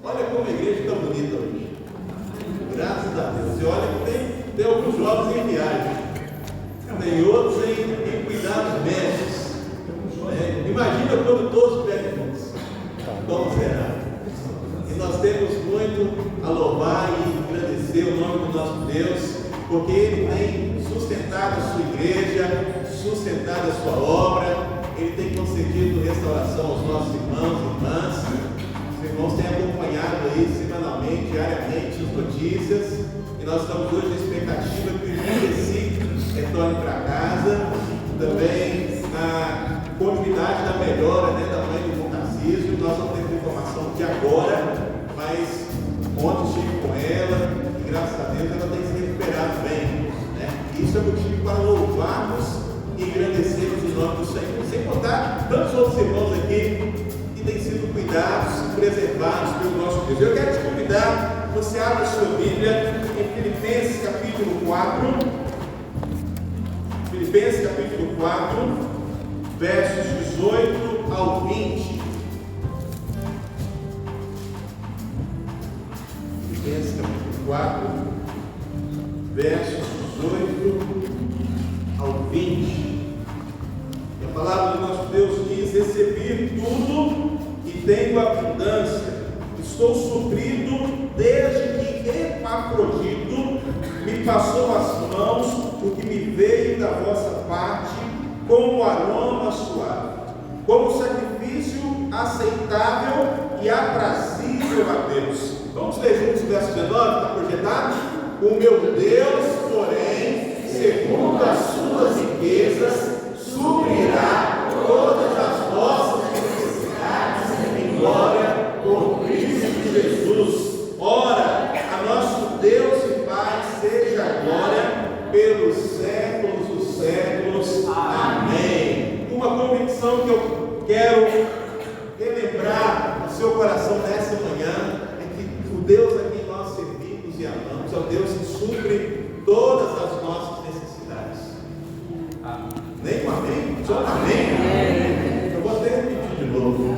Olha como a igreja está bonita hoje. Graças a Deus. E olha que tem alguns jovens em viagem. Tem outros em cuidados médicos. Imagina quando todos pegam juntos. Como será? E nós temos muito a louvar e agradecer o nome do nosso Deus, porque Ele tem sustentado a sua igreja, sustentado a sua obra, Ele tem concedido restauração aos nossos irmãos e irmãs. Os irmãos têm acompanhado aí semanalmente, diariamente as notícias, e nós estamos hoje na expectativa que o irmão Recife retorne para casa, também na continuidade da melhora, da mãe do irmão Tarcísio. Nós não temos informação de agora, mas ontem estive com ela e graças a Deus ela tem se recuperado bem. Isso é motivo para louvarmos e agradecermos o nome do Senhor. Sem contar tantos outros irmãos aqui que têm sido cuidados e preservados pelo nosso Deus. Eu quero te convidar, você abre a sua Bíblia em Filipenses capítulo 4. Filipenses capítulo 4, versos 18 ao 20. Filipenses capítulo 4, versos 18 ao 20. E a palavra do nosso Deus diz: recebi tudo e tenho abundância, estou suprido desde que Epafrodito me passou as mãos o que me veio da vossa parte como aroma suave, como sacrifício aceitável e aprazível a Deus. Vamos ler juntos o verso 19, está projetado? O meu Deus, porém, segundo as suas riquezas, suprirá todas as vossas necessidades em glória por Cristo Jesus. Ora, a nosso Deus e Pai seja a glória pelos séculos dos séculos. Amém. Uma convicção que eu quero relembrar no seu coração nessa manhã é que o Deus a quem nós servimos e amamos é o Deus que supre todas as nossas necessidades. Nem um amém? Só um amém? Eu vou até repetir de novo.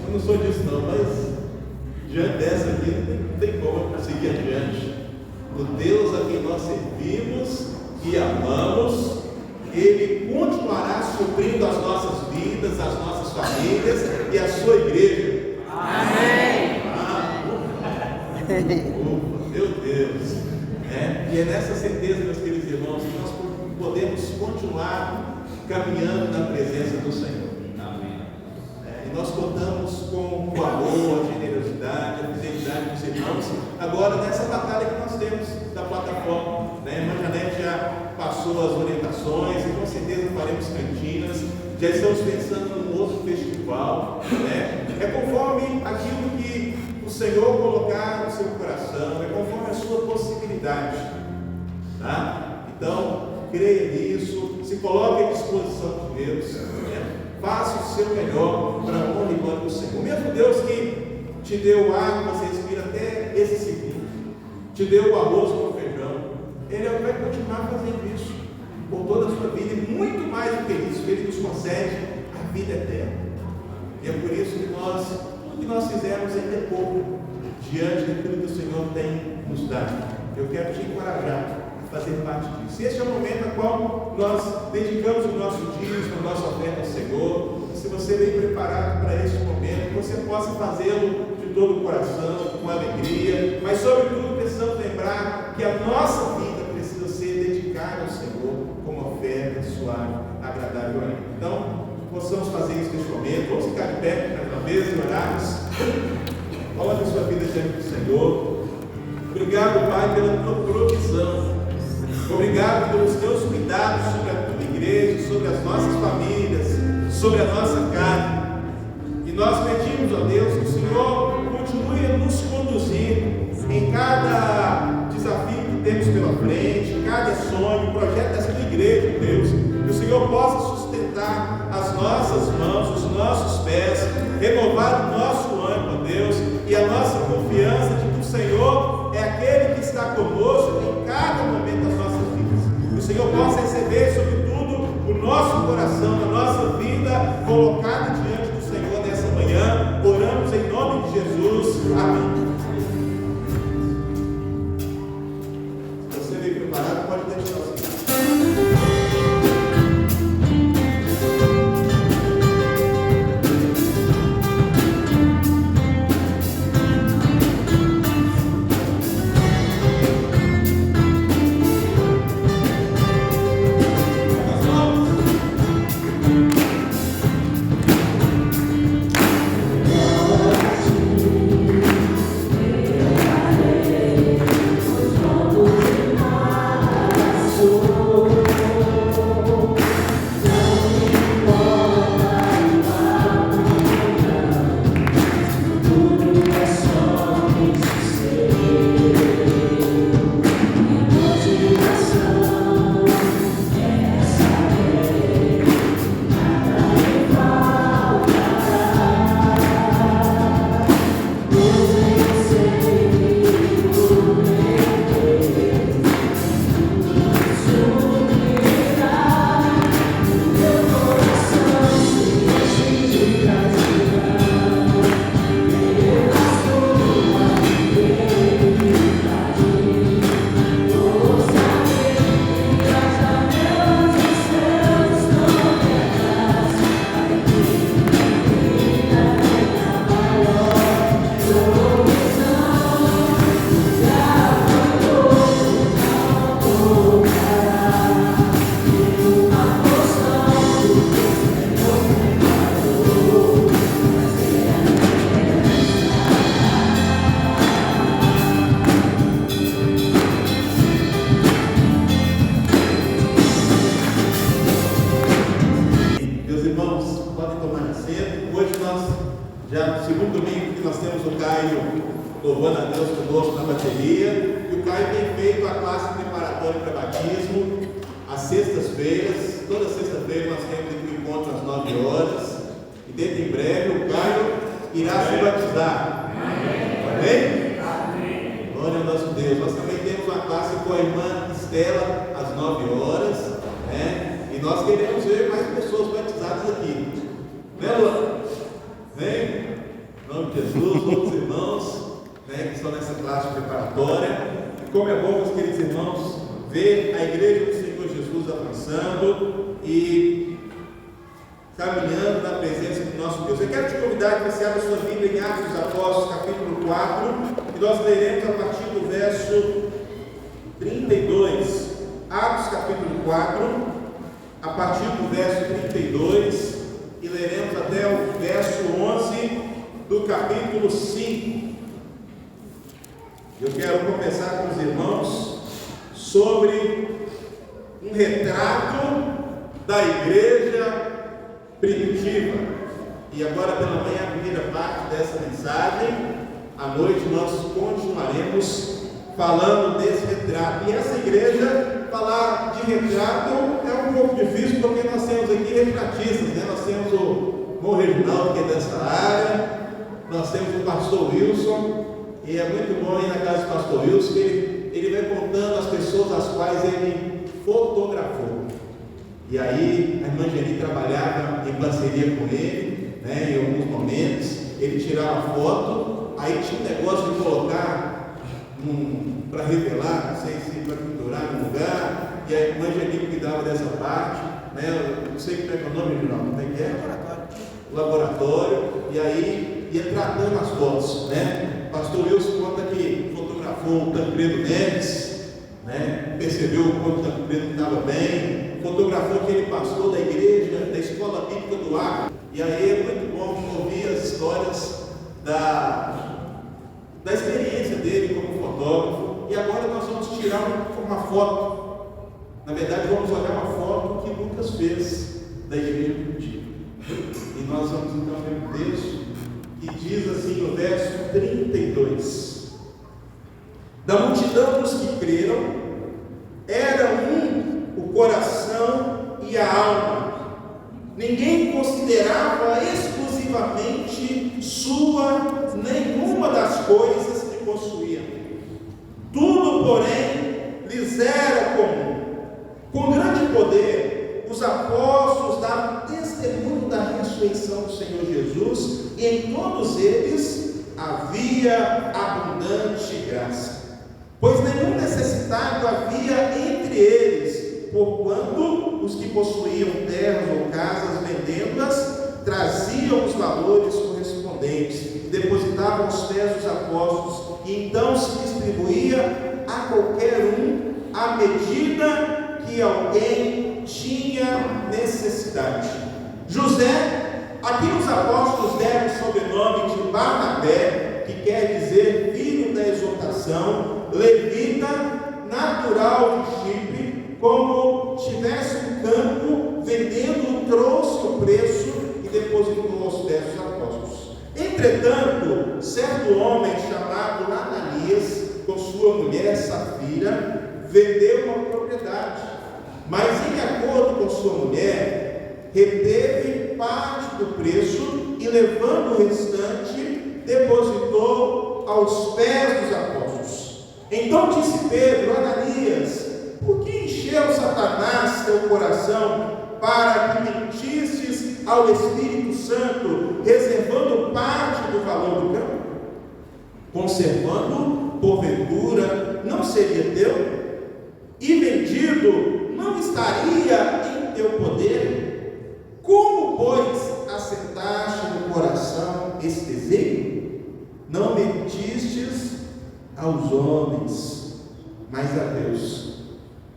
Eu não sou disso não, mas diante dessa aqui não tem como eu conseguir adiante. O Deus a quem nós servimos e amamos, Ele continuará suprindo as nossas vidas, as nossas famílias e a sua igreja. Amém! Meu Deus! E é nessa certeza, meus queridos irmãos, que nós podemos continuar caminhando na presença do Senhor. Amém. E nós contamos com o amor, a generosidade, a fidelidade dos irmãos. Agora, nessa batalha que nós temos da plataforma, a irmã Janete já passou as orientações e com certeza faremos cantinas. Já estamos pensando num outro festival. É conforme aquilo que o Senhor colocar no seu coração, é conforme a sua possibilidade. Então, creia nisso, se coloque à disposição de Deus, faça o seu melhor para a honra e glória do Senhor. O mesmo Deus que te deu o ar que você respira até esse segundo, te deu o arroz com o feijão, Ele vai continuar fazendo isso por toda a sua vida, e muito mais do que isso, Ele nos concede a vida eterna. E é por isso que tudo que nós fizermos ainda é pouco diante daquilo que o Senhor tem nos dado. Eu quero te encorajar a fazer parte disso. Este é o momento ao qual nós dedicamos o nosso dízimo, a nossa oferta ao Senhor. Se você vem preparado para este momento, que você possa fazê-lo de todo o coração, com alegria, mas sobretudo precisamos lembrar que a nossa vida precisa ser dedicada ao Senhor como oferta suave, agradável a Ele. Então, possamos fazer isso neste momento. Vamos ficar de pé mais uma vez e orarmos. Coloque a sua vida diante do Senhor. Obrigado, Pai, pela tua provisão. Obrigado pelos teus cuidados sobre a tua igreja, sobre as nossas famílias, sobre a nossa casa. E nós pedimos, ó Deus, que o Senhor continue a nos conduzir em cada desafio que temos pela frente, cada sonho, projeto dessa tua igreja, Deus. Que o Senhor possa sustentar as nossas mãos, os nossos pés, renovar o nosso ânimo, ó Deus, e a nossa confiança de que o Senhor é aquele que está conosco em cada momento das nossas vidas. Que o Senhor possa receber, sobretudo, o nosso coração, a nossa vida colocada diante do Senhor nessa manhã. Oramos em nome de Jesus. segundo domingo que nós temos o Caio louvando a Deus conosco na bateria, e o Caio tem feito a classe preparatória para batismo às sextas-feiras. Toda sexta-feira nós temos aqui um encontro às 9 horas, e dentro em breve o Caio irá se batizar. Amém? Glória ao nosso Deus. Nós também temos uma classe com a irmã Estela às 9 horas, né? E nós queremos ver mais pessoas batizadas aqui, né, Luana? Vem, em nome de Jesus, outros irmãos, né, que estão nessa classe preparatória. E como é bom, meus queridos irmãos, ver a igreja do Senhor Jesus avançando e caminhando na presença do nosso Deus. Eu quero te convidar que você abra sua Bíblia em Atos dos Apóstolos, capítulo 4, e nós leremos a partir do verso 32. Atos, capítulo 4, a partir do verso 32, e leremos até o verso 11 do capítulo 5. Eu quero conversar com os irmãos sobre um retrato da igreja primitiva. E agora pela manhã, a primeira parte dessa mensagem. À noite nós continuaremos falando desse retrato. E essa igreja, falar de retrato é um pouco difícil, porque nós temos aqui retratistas, né? Nós temos o irmão Reginaldo, que é dessa área, nós temos o pastor Wilson, e é muito bom ir na casa do pastor Wilson, que ele vai contando as pessoas as quais ele fotografou. E aí a irmã Geni trabalhava em parceria com ele, né, em alguns momentos, ele tirava foto, aí tinha um negócio de colocar para revelar, não sei se para pendurar no lugar, e a irmã Geni cuidava dessa parte, né, eu não sei como é que é o nome, Reginaldo, como é que é? Laboratório, e aí ia tratando as fotos, né? O pastor Wilson conta que fotografou o Tancredo Neves, né? Percebeu o quanto o Tancredo estava bem, fotografou aquele pastor da igreja, da escola bíblica do Acre. E aí é muito bom ouvir as histórias da experiência dele como fotógrafo. E agora nós vamos tirar uma foto. Na verdade, vamos olhar uma foto que Lucas fez da igreja primitiva. E nós vamos então ver um texto que diz assim no verso 32: da multidão dos que creram, era o coração e a alma. Ninguém considerava exclusivamente sua nenhuma das coisas que possuía. Tudo, porém, lhes era comum. Com grande poder, os apóstolos davam testemunho da ressurreição do Senhor Jesus, e em todos eles havia abundante graça. Pois nenhum necessitado havia entre eles, porquanto os que possuíam terras ou casas, vendendo-as, traziam os valores correspondentes, depositavam aos pés dos apóstolos, e então se distribuía a qualquer um à medida que alguém tinha necessidade. José, a quem os apóstolos deram o sobrenome de Barnabé, que quer dizer filho da exortação, levita, natural de Chipre, como tivesse um campo, vendendo, trouxe o preço e depositou aos pés dos apóstolos. Entretanto, certo homem chamado Ananias, com sua mulher Safira, vendeu uma propriedade, mas em acordo com sua mulher, reteve parte do preço e, levando o restante, depositou aos pés dos apóstolos. Então disse Pedro: Ananias, por que encheu Satanás teu coração para que mentisses ao Espírito Santo, reservando parte do valor do campo? Conservando, porventura, não seria teu? E vendido, não estaria em teu poder? Como, pois, assentaste no coração esse desejo? Não mentistes aos homens, mas a Deus.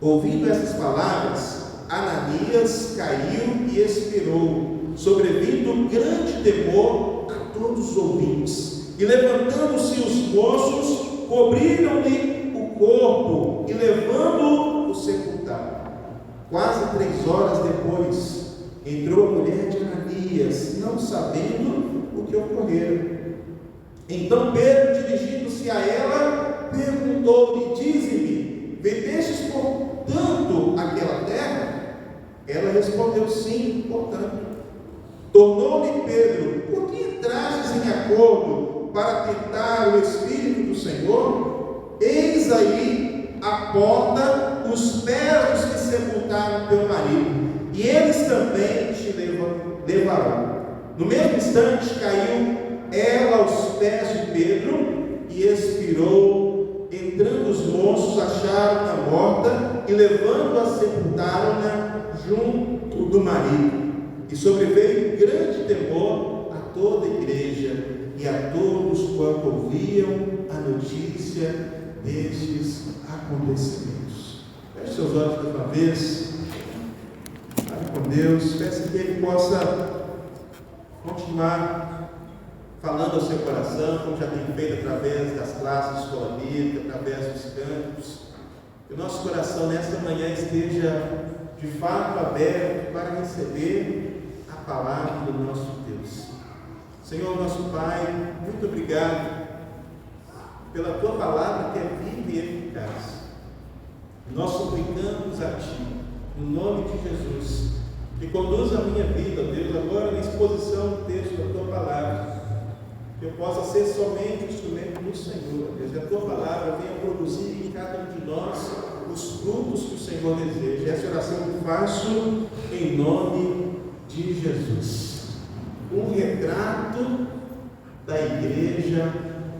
Ouvindo essas palavras, Ananias caiu e expirou, sobrevindo grande temor a todos os ouvintes. E levantando-se os moços, cobriram-lhe o corpo e, levando-o, o sepultaram. Quase 3 horas depois, entrou a mulher de Ananias, não sabendo o que ocorrera. Então Pedro, dirigindo-se a ela, perguntou-lhe: dize-me, vendestes por tanto aquela terra? Ela respondeu: sim, portanto. Tornou-lhe Pedro: por que entrastes em acordo para tentar o Espírito do Senhor? Eis aí à porta os pés dos que sepultaram teu marido, e eles também te levarão. No mesmo instante caiu ela aos pés de Pedro e expirou. Entrando os moços, acharam-na morta e, levando-a, sepultaram-na junto do marido. E sobreveio grande temor a toda a igreja e a todos quanto ouviam a notícia destes acontecimentos. Feche seus olhos mais uma vez. Fale com Deus. Peça que Ele possa continuar falando ao seu coração, como já tem feito através das classes de escola bíblica, através dos cantos. Que o nosso coração nesta manhã esteja de fato aberto para receber a palavra do nosso Deus. Senhor nosso Pai, muito obrigado pela Tua palavra que é viva e eficaz. Nós suplicamos a Ti, no nome de Jesus, que conduza a minha vida, Deus, agora na exposição do texto da Tua palavra, que eu possa ser somente o instrumento do Senhor, Deus, que a Tua palavra venha produzir em cada um de nós os frutos que o Senhor deseja. Essa oração que faço em nome de Jesus. Um retrato da igreja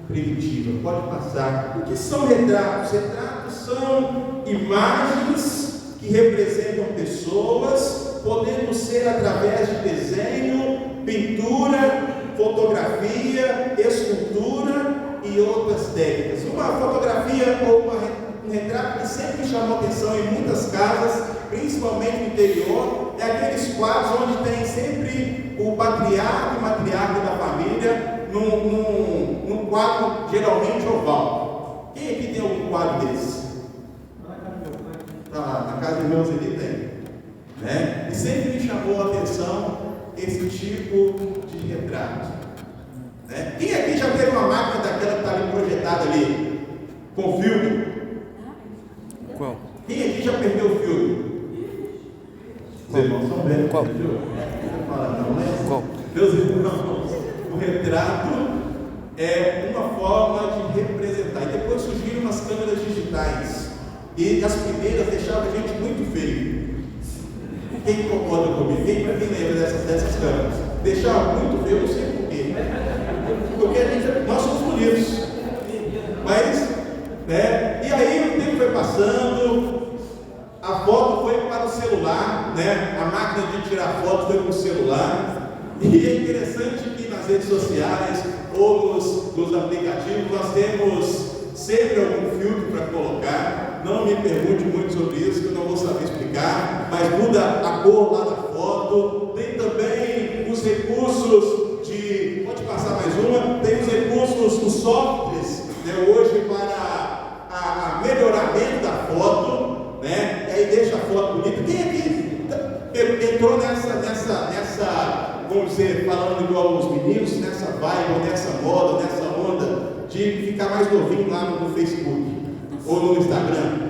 primitiva. Pode passar. O que são retratos? Retratos são imagens que representam pessoas, podendo ser através de desenho, pintura, fotografia, escultura e outras técnicas. Uma fotografia ou um retrato que sempre chamou atenção em muitas casas, principalmente no interior, é aqueles quadros onde tem sempre o patriarca e matriarca da família num quadro geralmente oval. Quem aqui tem algum quadro desse? Está lá, na casa de meus ali tem. Né? E sempre me chamou a atenção esse tipo de retrato. Né? Quem aqui já teve uma máquina daquela que está ali projetada ali, com filme? Qual? Quem aqui já perdeu o filme? Os irmãos são bem. Qual? Qual? Meus irmãos, o retrato é uma forma de representar. E depois surgiram umas câmeras digitais. E as primeiras deixavam a gente muito feio. Quem concorda comigo? Quem lembra dessas câmeras? Deixava muito feio, não sei porquê. Porque nós somos bonitos. Mas, né? E aí o tempo foi passando, a foto foi para o celular, né? A máquina de tirar foto foi para o celular. E é interessante que nas redes sociais ou nos aplicativos nós temos sempre algum filtro para colocar. Não me pergunte muito sobre isso, que eu não vou saber explicar, mas muda a cor lá da foto. Tem também os recursos de, pode passar mais uma, tem os recursos, os softwares, né, hoje para melhoramento da foto, né, e aí deixa a foto bonita. Quem aqui entrou nessa, vamos dizer, falando igual os meninos, nessa vibe, ou nessa moda, nessa onda de ficar mais novinho lá no Facebook ou no Instagram?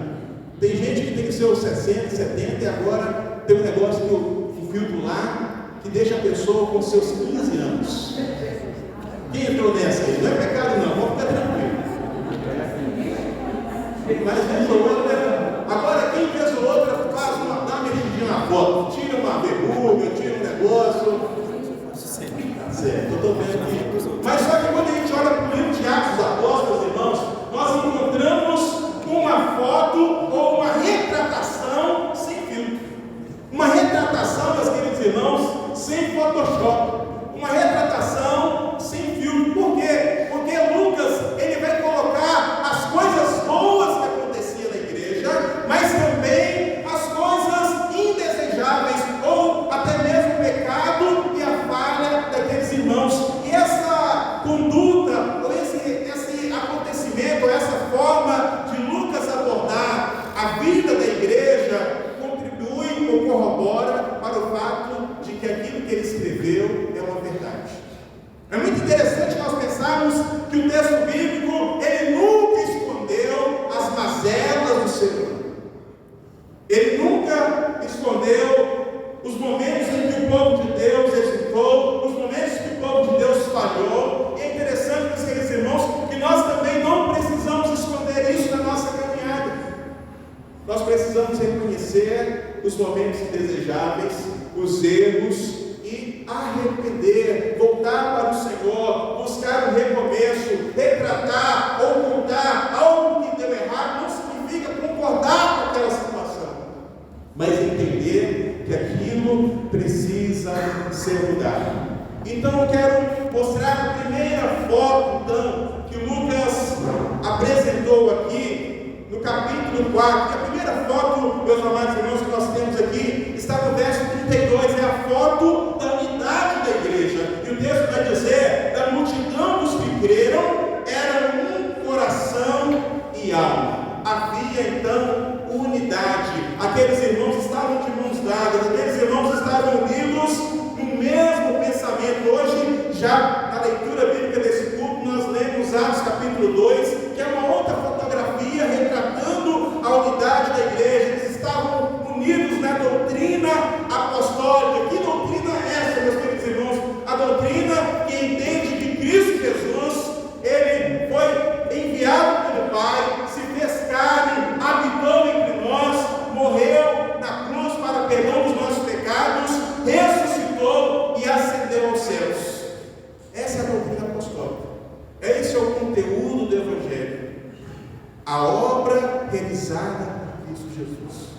Tem gente que tem que ser os 60, 70 e agora tem um negócio que filtro lá que deixa a pessoa com seus 15 anos. Quem entrou nessa aí? Não é pecado não, vamos ficar tranquilo. Mas vez ou outra, agora quem vez ou outra faz dá uma mexidinha na foto, tira uma verruga, tira um negócio. Certo, eu estou vendo aqui. Mas só que quando a gente olha para o livro de Atos dos Apóstolos, irmãos, nós encontramos uma foto ou uma retratação sem filtro. Uma retratação, meus queridos irmãos, sem Photoshop. Uma retratação sem filtro. Por quê? os momentos indesejáveis, os erros, e arrepender, voltar para o Senhor, buscar um recomeço, retratar ou contar algo que deu errado, não significa concordar com aquela situação, mas entender que aquilo precisa ser mudado. Então eu quero mostrar a primeira foto, então, que Lucas apresentou aqui no capítulo 4. E a primeira foto, meus amados irmãos, que nós temos aqui, está no verso 32, é a foto da unidade da igreja. E o texto vai dizer: da multidão dos que creram, era um coração e alma. Havia então unidade. Aqueles irmãos estavam de mãos dadas, aqueles irmãos estavam unidos no mesmo pensamento. Hoje, já na leitura bíblica desse culto, nós lemos Atos capítulo 2, que é uma outra fotografia retratando a unidade da igreja. Eles estavam unidos na doutrina apostólica. Que doutrina é essa, meus queridos irmãos? A doutrina que entende que Cristo Jesus, Ele foi enviado pelo Pai, se fez carne, habitou entre nós, morreu na cruz para perdão dos nossos pecados, ressuscitou e ascendeu aos céus. Essa é a doutrina apostólica. Esse é o conteúdo do Evangelho. A obra realizada por Cristo Jesus.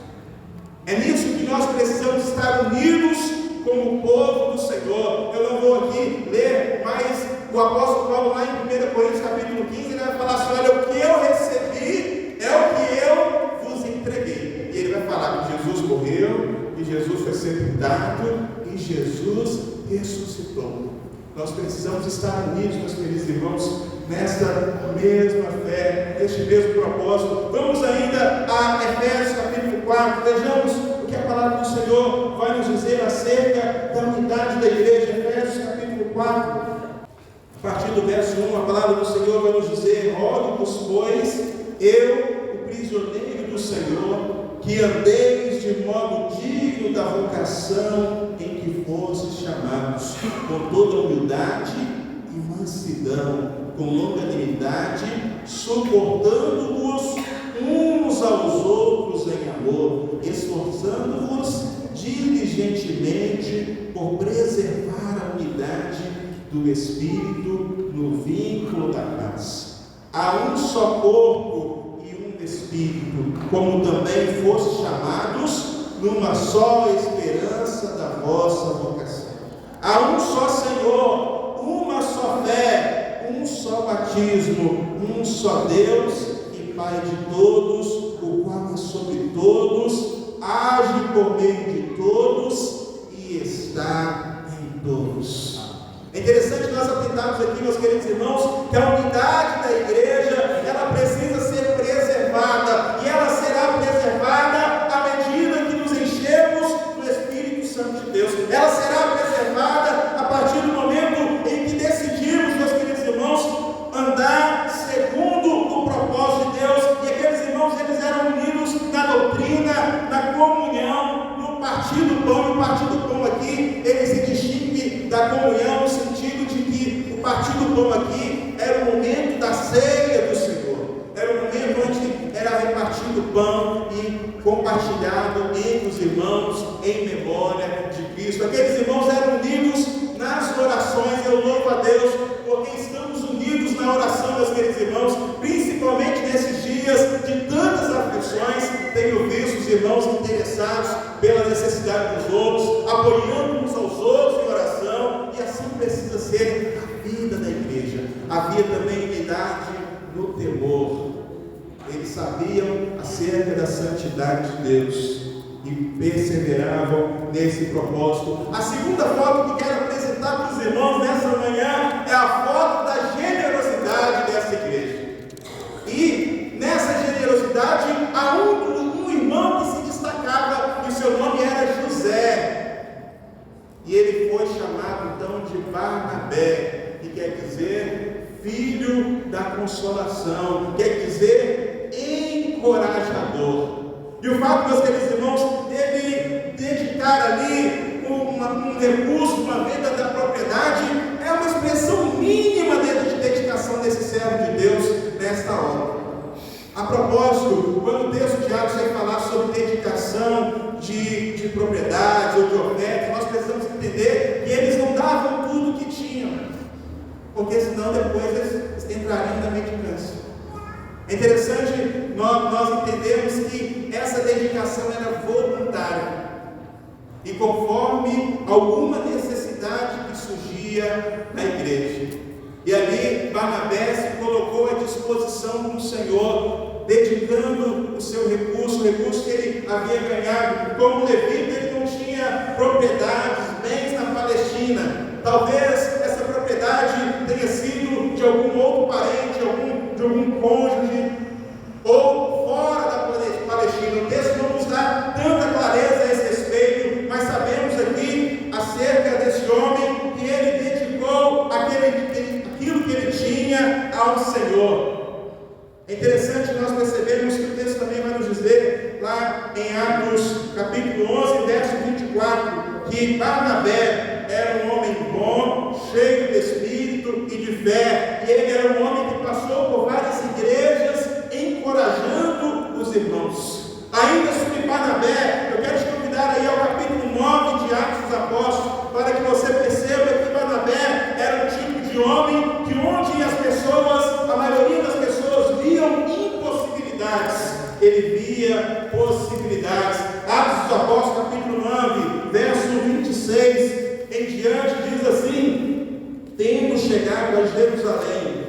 É nisso que nós precisamos estar unidos como povo do Senhor. Eu não vou aqui ler mais o apóstolo Paulo lá em 1 Coríntios capítulo 15, ele vai falar assim: olha, o que eu recebi é o que eu vos entreguei. E ele vai falar que Jesus morreu, que Jesus foi sepultado e Jesus ressuscitou. Nós precisamos estar unidos, meus queridos irmãos, nesta mesma fé, neste mesmo propósito. Vamos ainda a Efésios capítulo 4, vejamos o que a palavra do Senhor vai nos dizer acerca da unidade da igreja. Efésios capítulo 4, a partir do verso 1, a palavra do Senhor vai nos dizer: rogo-vos, pois, eu, o prisioneiro do Senhor, que andeis de modo digno da vocação em que fostes chamados, com toda humildade e mansidão, com longanimidade, suportando-vos uns aos outros em amor, esforçando-vos diligentemente por preservar a unidade do Espírito no vínculo da paz. Há um só corpo e um Espírito, como também fostes chamados numa só esperança da vossa vocação. Há um só Senhor, uma só fé, um só batismo, um só Deus e Pai de todos, o qual é sobre todos, age por meio de todos e está em todos. É interessante nós atentarmos aqui, meus queridos irmãos, que a unidade da igreja, ela precisa ser preservada, e ela será preservada à medida que nos enchemos do Espírito Santo de Deus. Ela será preservada a partir do momento em que decidimos, meus queridos irmãos, andar segundo o propósito de Deus. E aqueles irmãos, eles eram unidos na doutrina, na comunhão, no partir do pão. E o partir do pão aqui, ele se distingue da comunhão, no sentido de que o partir do pão aqui era o momento da ceia do Senhor. Era o momento onde era repartido o pão e compartilhado entre os irmãos em memória de Cristo. Aqueles irmãos eram unidos nas orações. Eu louvo a Deus porque estamos unidos na oração, meus queridos irmãos, principalmente nesses dias de tantas aflições. Tenho visto os irmãos interessados pela necessidade dos outros, apoiando uns aos outros em oração, e assim precisa ser a vida da igreja. Havia também unidade no temor. Eles sabiam acerca da santidade de Deus e perseveravam nesse propósito. A segunda foto que quero apresentar para os irmãos nessa manhã é a foto da generosidade dessa igreja. E nessa generosidade há um irmão que se destacava, e o seu nome era José. E ele foi chamado então de Barnabé, que quer dizer filho da consolação, quer dizer encorajador. E o fato, meus queridos irmãos, dele dedicar ali um recurso, uma venda da propriedade, é uma expressão mínima de dedicação desse servo de Deus nesta obra. A propósito, quando o texto de Atos vai falar sobre dedicação de e depois eles entrariam na mendicância. É interessante nós entendemos que essa dedicação era voluntária e conforme alguma necessidade que surgia na igreja. E ali Barnabé se colocou à disposição do Senhor, dedicando o seu recurso, o recurso que ele havia ganhado. Como levita, ele não tinha propriedades, bens na Palestina. Talvez essa propriedade tenha sido de algum outro parente, de algum cônjuge, ou fora da Palestina. O texto não nos dá tanta clareza a esse respeito, mas sabemos aqui acerca desse homem que ele dedicou aquilo que ele tinha ao Senhor. É interessante nós percebermos que o texto também vai nos dizer, lá em Atos capítulo 11, verso 24, que Barnabé era um homem bom, cheio de espírito e de fé, e ele era um homem que passou por várias igrejas, encorajando os irmãos. Ainda sobre Barnabé, eu quero te convidar aí ao capítulo 9 de Atos dos Apóstolos, para que você perceba que Barnabé era um tipo de homem que onde as pessoas, a maioria das pessoas viam impossibilidades, ele via possibilidades. Atos dos Apóstolos capítulo 9, verso 26 em diante, diz assim: tendo chegado a Jerusalém,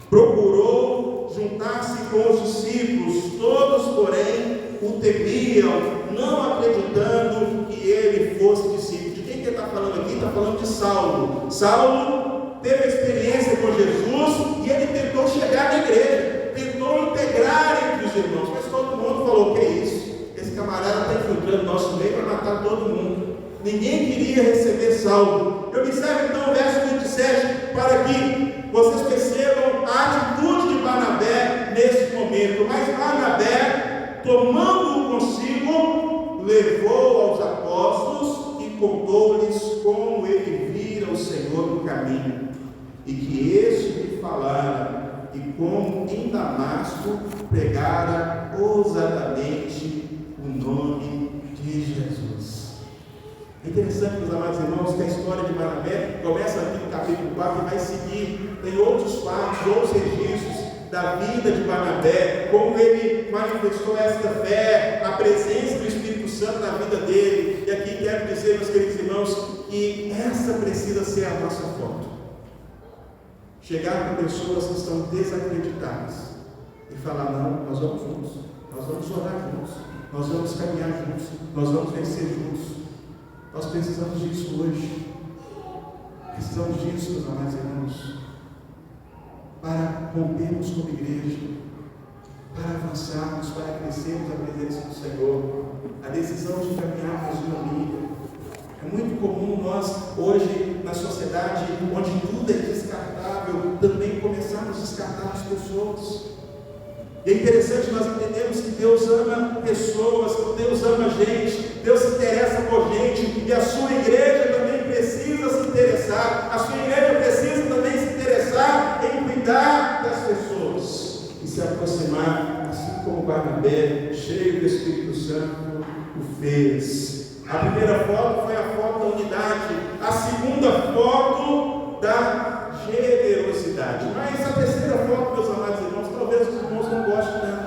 procurou juntar-se com os discípulos, todos porém o temiam, não acreditando que ele fosse discípulo. De quem que ele está falando aqui? Está falando de Saulo. Saulo teve experiência com Jesus e ele tentou chegar na igreja, tentou integrar entre os irmãos, mas todo mundo falou: que é isso? Esse camarada está infiltrando nosso meio para matar todo mundo. Ninguém queria receber Saulo. Eu observo então o verso 27 para que vocês percebam a atitude de Barnabé nesse momento. Mas Barnabé, tomando-o consigo, levou aos apóstolos e contou-lhes como ele vira o Senhor no caminho, e que este lhe falara, e como em Damasco pregara ousadamente o nome de Jesus. É interessante, meus amados irmãos, que a história de Barnabé começa aqui no capítulo 4 e vai seguir. Tem outros fatos, outros registros da vida de Barnabé, como ele manifestou esta fé, a presença do Espírito Santo na vida dele. E aqui quero dizer, meus queridos irmãos, que essa precisa ser a nossa foto. Chegar com pessoas que estão desacreditadas e falar: não, nós vamos juntos, nós vamos orar juntos, nós vamos caminhar juntos, nós vamos vencer juntos. Nós precisamos disso hoje. Precisamos disso, meus amados irmãos, para rompermos como igreja, para avançarmos, para crescermos a presença do Senhor. A decisão de caminharmos em família. É muito comum nós, hoje, na sociedade, onde tudo é descartável, também começarmos a descartar as pessoas. E é interessante nós entendermos que Deus ama pessoas, Deus ama gente, Deus se interessa por gente, e a sua igreja também precisa se interessar, a sua igreja precisa também se interessar em cuidar das pessoas e se aproximar, assim como Barnabé, cheio do Espírito Santo, o fez. A primeira foto foi a foto da unidade, a segunda foto da generosidade. Mas a terceira foto, meus amados irmãos, talvez os irmãos não gostem tanto.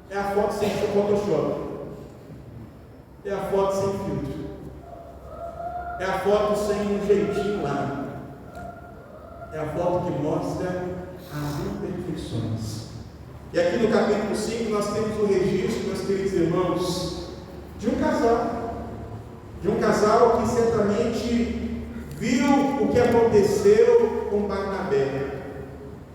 É a foto sem Photoshop. É a foto sem filtro. É a foto sem um jeitinho lá. É a foto que mostra as imperfeições. E aqui no capítulo 5 nós temos o registro, meus queridos irmãos, de um casal que certamente viu o que aconteceu com Barnabé.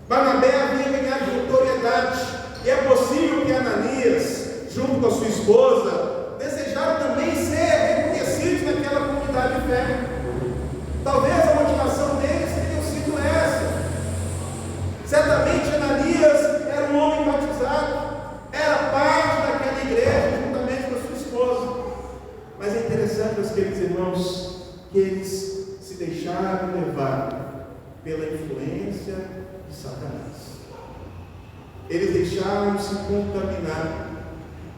Barnabé havia ganhado notoriedade, e é possível que Ananias, junto com a sua esposa, desejaram também ser reconhecidos naquela comunidade de fé. Talvez a motivação deles tenha sido essa. Certamente Ananias era um homem batizado, era parte daquela igreja, juntamente com a sua esposa. Mas é interessante, meus queridos irmãos, que eles se deixaram levar pela influência de Satanás. Eles deixaram-se contaminar,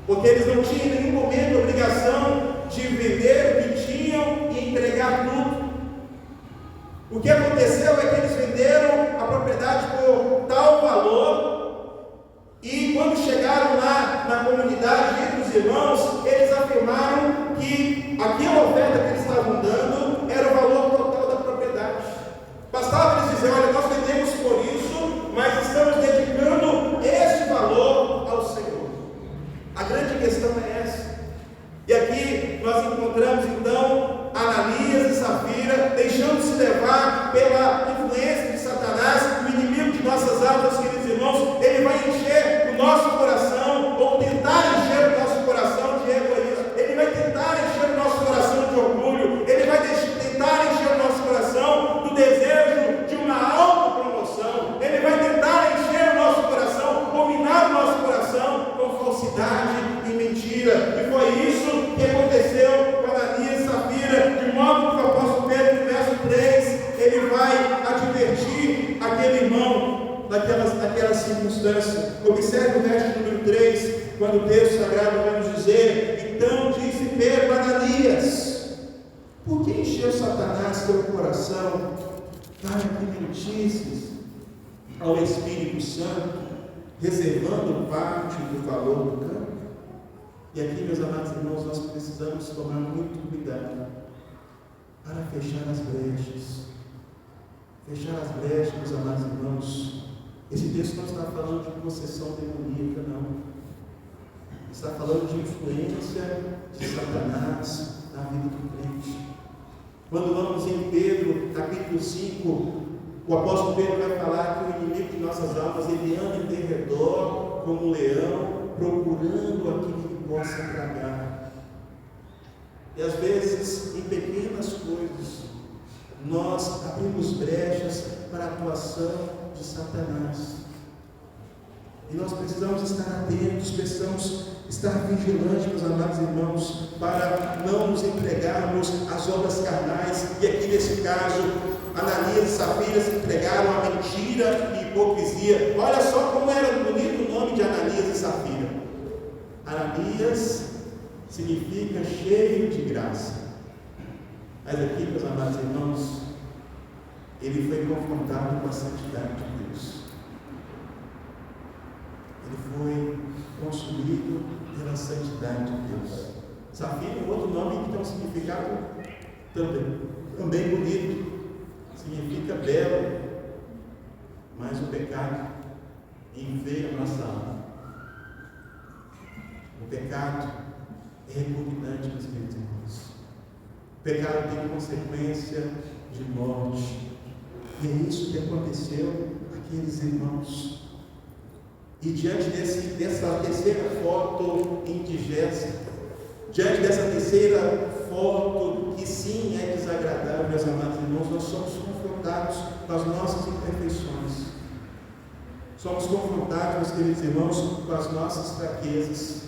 porque eles não tinham em nenhum momento a obrigação de vender o que tinham e entregar tudo. O que aconteceu é que eles venderam a propriedade por tal valor, e quando chegaram lá na comunidade entre os irmãos, eles afirmaram que aquela oferta que eles estavam dando era o valor total da propriedade. Bastava eles dizer: olha, nós vendemos por isso, mas estamos dedicando esse valor ao Senhor. A grande questão é essa. E aqui nós encontramos então Ananias e Safira deixando-se levar pela influência de Satanás, o inimigo de nossas almas, queridos irmãos. Ele vai encher o nosso coração, ou tentar encher o nosso coração de egoísmo. Ele vai tentar encher o nosso coração de orgulho. Ele vai tentar encher o nosso coração do desejo de uma autopromoção. Ele vai tentar encher o nosso coração, dominar o nosso coração com falsidade e mentira. E foi isso que aconteceu com Ananias e Safira, de modo que o apóstolo Pedro, no verso 3, ele vai advertir aquele irmão daquela circunstância. Observe o verso número 3, quando o texto sagrado vai nos dizer: então disse Pedro a Ananias: por que encheu Satanás teu coração para que mentisses ao Espírito Santo, reservando parte do valor do campo? E aqui, meus amados irmãos, nós precisamos tomar muito cuidado para fechar as brechas. Fechar as brechas, meus amados irmãos. Esse texto não está falando de possessão demoníaca, não. Está falando de influência de Satanás na vida do crente. Quando vamos em Pedro, capítulo 5, o apóstolo Pedro vai falar que o inimigo de nossas almas, ele anda em derredor como um leão, procurando aquilo que possa tragar. E às vezes, em pequenas coisas, nós abrimos brechas para a atuação de Satanás. E nós precisamos estar atentos, precisamos estar vigilantes, meus amados irmãos, para não nos entregarmos às obras carnais. E aqui nesse caso, Ananias e Safira se entregaram à mentira e hipocrisia. Olha só como era bonito o nome de Ananias e Safira. Ananias significa cheio de graça. Mas aqui, meus amados irmãos, ele foi confrontado com a santidade de Deus. Ele foi consumido pela santidade de Deus. Safira é outro nome que tem um significado também bonito. Significa belo, mas o pecado enfeia a nossa alma. O pecado é repugnante, meus queridos irmãos. O pecado tem consequência de morte. E é isso que aconteceu àqueles irmãos. E diante dessa terceira foto indigesta, diante dessa terceira foto que sim é desagradável, meus amados irmãos, nós somos confrontados com as nossas imperfeições. Somos confrontados, meus queridos irmãos, com as nossas fraquezas.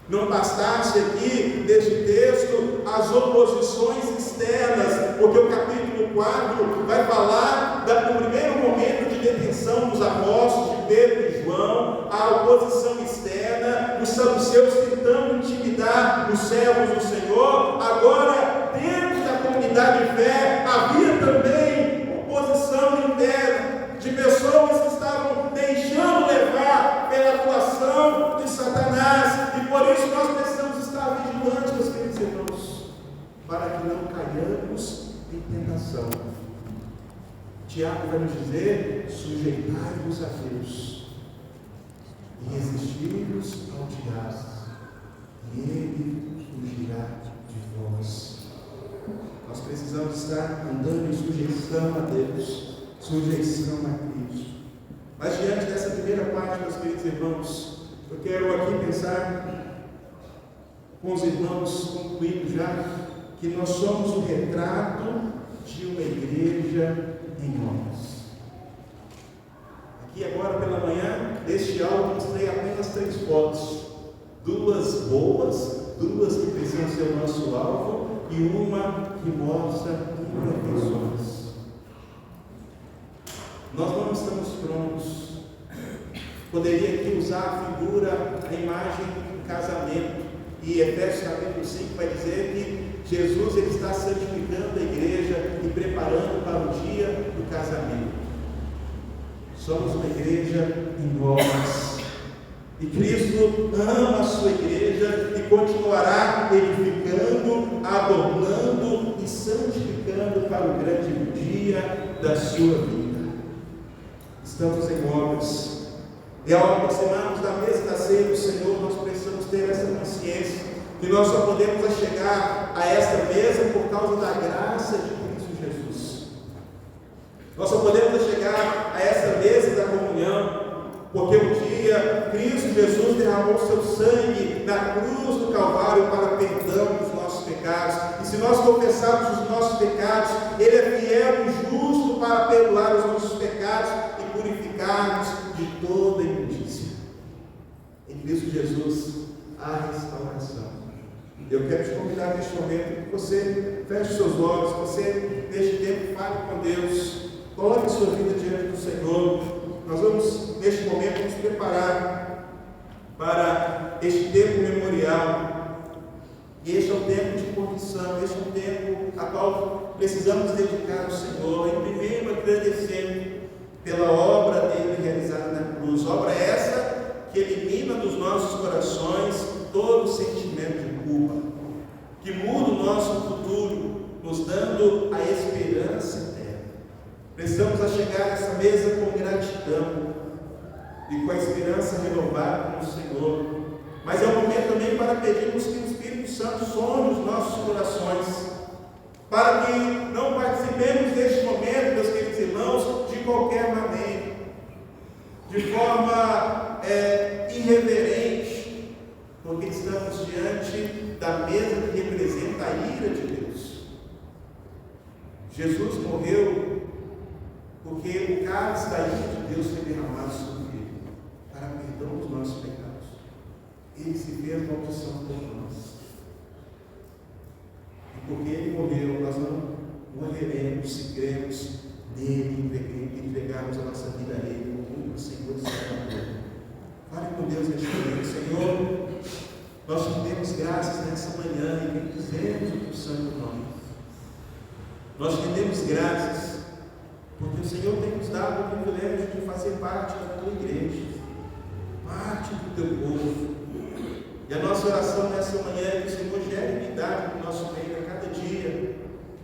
Não bastasse aqui, neste texto, as oposições externas, porque o capítulo 4 vai falar do primeiro momento de detenção dos apóstolos, de Pedro e João, a oposição externa, os saduceus tentando intimidar os servos do Senhor. Agora, dentro da comunidade de fé, havia também oposição interna, de pessoas que estavam deixando levar pela atuação de Satanás. E por isso nós precisamos estar vigilantes, meus queridos irmãos, para que não caiamos em tentação. Tiago vai nos dizer: sujeitai-vos a Deus e resisti-vos ao diabo, e ele fugirá de vós. Nós precisamos estar andando em sujeição a Deus, sujeição a Cristo. Mas diante dessa primeira parte, meus queridos irmãos, eu quero aqui pensar com os irmãos, concluindo já, que nós somos o retrato de uma igreja em obras. Aqui agora pela manhã, neste áudio, mostrei apenas 3 fotos. 2 boas, 2 que precisam ser o nosso alvo, e uma que mostra imperfeições. Nós não estamos prontos. Poderia aqui usar a figura, a imagem do casamento. E Efésios capítulo 5 vai dizer que Jesus ele está santificando a igreja e preparando para o dia do casamento. Somos uma igreja em obras. E Cristo ama a sua igreja e continuará edificando, adornando e santificando para o grande dia da sua vida. Estamos em obras. E ao aproximarmos da mesa da ceia do Senhor, nós precisamos ter essa consciência que nós só podemos chegar a esta mesa por causa da graça de Cristo Jesus. Nós só podemos chegar a esta mesa da comunhão porque um dia Cristo Jesus derramou seu sangue na cruz do Calvário para perdão dos nossos pecados. E se nós confessarmos os nossos pecados, Ele é fiel e justo para perdoar os nossos pecados e purificar-nos de toda imundícia. Em Cristo Jesus há restauração. Eu quero te convidar neste momento que você feche seus olhos, que você neste tempo fale com Deus, coloque a sua vida diante do Senhor. Nós vamos, neste momento, nos preparar para este tempo memorial. Este é o tempo de confissão, este é o tempo a qual precisamos dedicar ao Senhor, em primeiro agradecendo pela obra dele realizada na cruz. Obra essa que elimina dos nossos corações todo sentimento de culpa, que muda o nosso futuro, nos dando a esperança eterna. Precisamos chegar nessa mesa com gratidão e com a esperança renovada no Senhor. Mas é um momento também para pedirmos que o Espírito Santo sonhe os nossos corações, para que não participemos deste momento, meus queridos irmãos, de qualquer maneira, de forma irreverente, porque estamos diante da mesa que representa a ira de Deus. Jesus morreu porque o cálice da ira de Deus foi derramado sobre ele, para perdão dos nossos pecados. Ele se fez maldição por nós. E porque ele morreu, nós não morreremos se cremos nele e entregarmos a nossa vida a ele, como único Senhor e Salvador. Fale com Deus neste momento. Senhor, nós te demos graças nessa manhã e bendizemos o teu santo nome. Nós te demos graças porque o Senhor tem nos dado o privilégio de fazer parte da tua igreja, parte do teu povo. E a nossa oração nessa manhã é que o Senhor gere unidade no nosso meio a cada dia,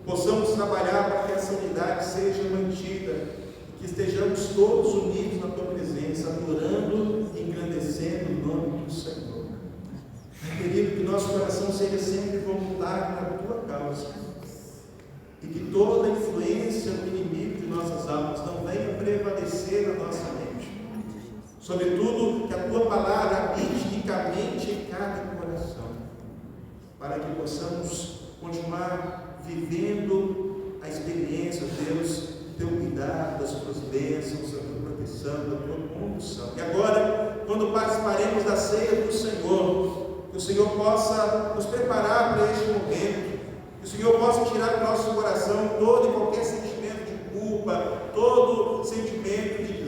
possamos trabalhar para que essa unidade seja mantida, e que estejamos todos unidos na tua presença, adorando e engrandecendo o nome do Senhor. Querido, que nosso coração seja sempre voluntário na tua causa, e que toda a influência do inimigo de nossas almas não venha prevalecer na nossa mente. Sobretudo, que a tua palavra habite ricamente em cada coração, para que possamos continuar vivendo a experiência, Deus, do teu cuidado, das tuas bênçãos, da tua proteção, da tua condução. E agora, quando participaremos da ceia do Senhor, que o Senhor possa nos preparar para este momento, que o Senhor possa tirar do nosso coração todo e qualquer sentimento de culpa, todo sentimento de